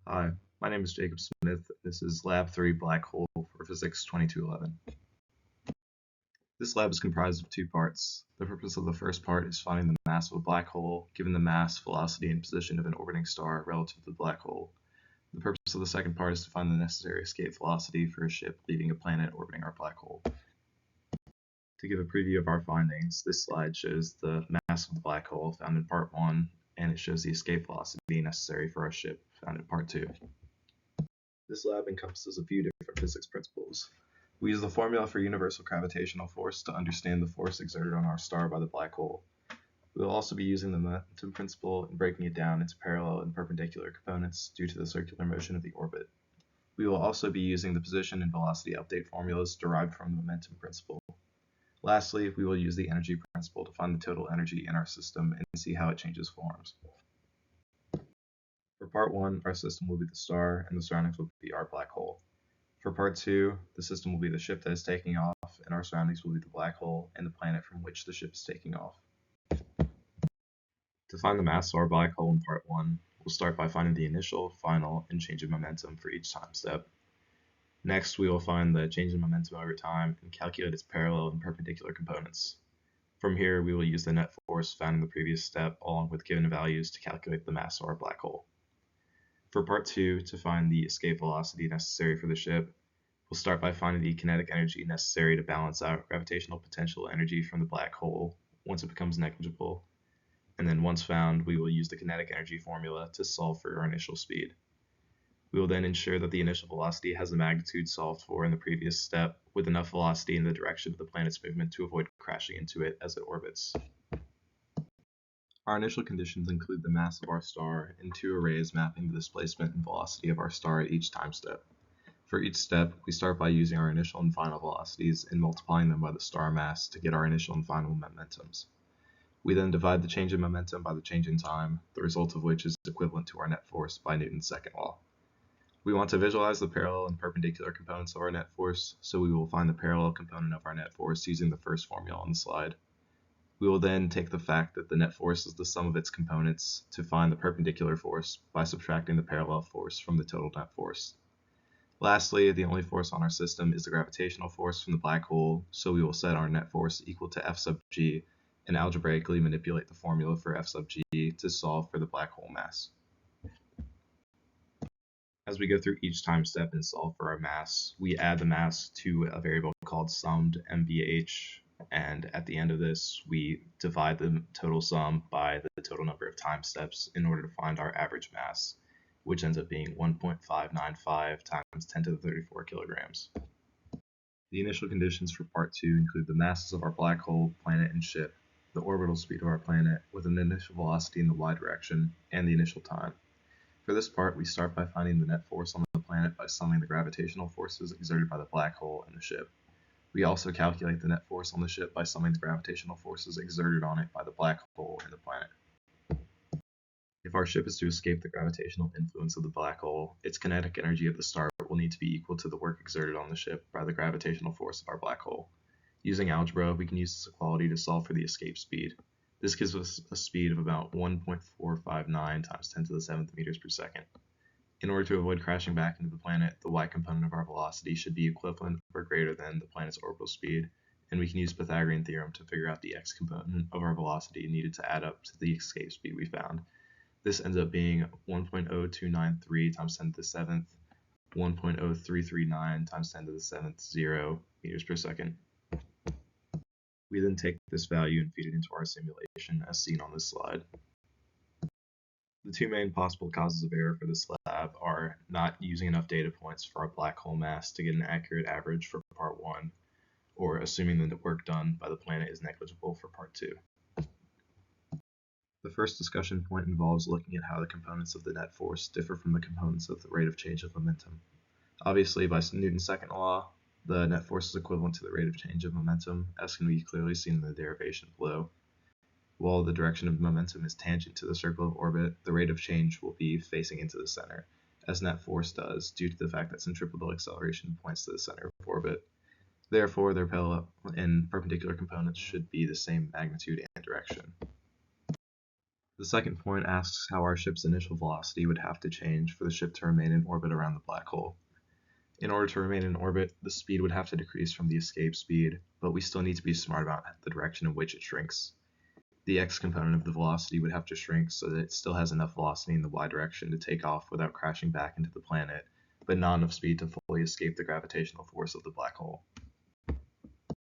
Hi, my name is Jacob Smith. This is Lab 3 Black Hole for Physics 2211. This lab is comprised of two parts. The purpose of the first part is finding the mass of a black hole, given the mass, velocity, and position of an orbiting star relative to the black hole. The purpose of the second part is to find the necessary escape velocity for a ship leaving a planet orbiting our black hole. To give a preview of our findings, this slide shows the mass of the black hole found in part 1, and it shows the escape velocity necessary for our ship found in part 2. This lab encompasses a few different physics principles. We use the formula for universal gravitational force to understand the force exerted on our star by the black hole. We will also be using the momentum principle and breaking it down into parallel and perpendicular components due to the circular motion of the orbit. We will also be using the position and velocity update formulas derived from the momentum principle. Lastly, we will use the energy principle to find the total energy in our system and see how it changes forms. For part 1, our system will be the star, and the surroundings will be our black hole. For part 2, the system will be the ship that is taking off, and our surroundings will be the black hole and the planet from which the ship is taking off. To find the mass of our black hole in part 1, we'll start by finding the initial, final, and change in momentum for each time step. Next, we will find the change in momentum over time and calculate its parallel and perpendicular components. From here, we will use the net force found in the previous step along with given values to calculate the mass of our black hole. For part 2, to find the escape velocity necessary for the ship, we'll start by finding the kinetic energy necessary to balance out gravitational potential energy from the black hole once it becomes negligible. And then once found, we will use the kinetic energy formula to solve for our initial speed. We will then ensure that the initial velocity has the magnitude solved for in the previous step with enough velocity in the direction of the planet's movement to avoid crashing into it as it orbits. Our initial conditions include the mass of our star and two arrays mapping the displacement and velocity of our star at each time step. For each step, we start by using our initial and final velocities and multiplying them by the star mass to get our initial and final momentums. We then divide the change in momentum by the change in time, the result of which is equivalent to our net force by Newton's second law. We want to visualize the parallel and perpendicular components of our net force, so we will find the parallel component of our net force using the first formula on the slide. We will then take the fact that the net force is the sum of its components to find the perpendicular force by subtracting the parallel force from the total net force. Lastly, the only force on our system is the gravitational force from the black hole, so we will set our net force equal to F sub g and algebraically manipulate the formula for F sub g to solve for the black hole mass. As we go through each time step and solve for our mass, we add the mass to a variable called summed MBH, and at the end of this, we divide the total sum by the total number of time steps in order to find our average mass, which ends up being 1.595 times 10 to the 34 kilograms. The initial conditions for part 2 include the masses of our black hole, planet, and ship, the orbital speed of our planet with an initial velocity in the y direction, and the initial time. For this part, we start by finding the net force on the planet by summing the gravitational forces exerted by the black hole and the ship. We also calculate the net force on the ship by summing the gravitational forces exerted on it by the black hole and the planet. If our ship is to escape the gravitational influence of the black hole, its kinetic energy at the start will need to be equal to the work exerted on the ship by the gravitational force of our black hole. Using algebra, we can use this equality to solve for the escape speed. This gives us a speed of about 1.459 times 10 to the 7th meters per second. In order to avoid crashing back into the planet, the y component of our velocity should be equivalent or greater than the planet's orbital speed, and we can use Pythagorean theorem to figure out the x component of our velocity needed to add up to the escape speed we found. This ends up being 1.0293 times 10 to the 7th, 1.0339 times 10 to the 7th, 0 meters per second. We then take this value and feed it into our simulation as seen on this slide. The two main possible causes of error for this lab are not using enough data points for our black hole mass to get an accurate average for part 1, or assuming that the work done by the planet is negligible for part 2. The first discussion point involves looking at how the components of the net force differ from the components of the rate of change of momentum. Obviously, by Newton's second law, the net force is equivalent to the rate of change of momentum, as can be clearly seen in the derivation below. While the direction of momentum is tangent to the circle of orbit, the rate of change will be facing into the center, as net force does, due to the fact that centripetal acceleration points to the center of orbit. Therefore, their parallel and perpendicular components should be the same magnitude and direction. The second point asks how our ship's initial velocity would have to change for the ship to remain in orbit around the black hole. In order to remain in orbit, the speed would have to decrease from the escape speed, but we still need to be smart about the direction in which it shrinks. The x component of the velocity would have to shrink so that it still has enough velocity in the y direction to take off without crashing back into the planet, but not enough speed to fully escape the gravitational force of the black hole.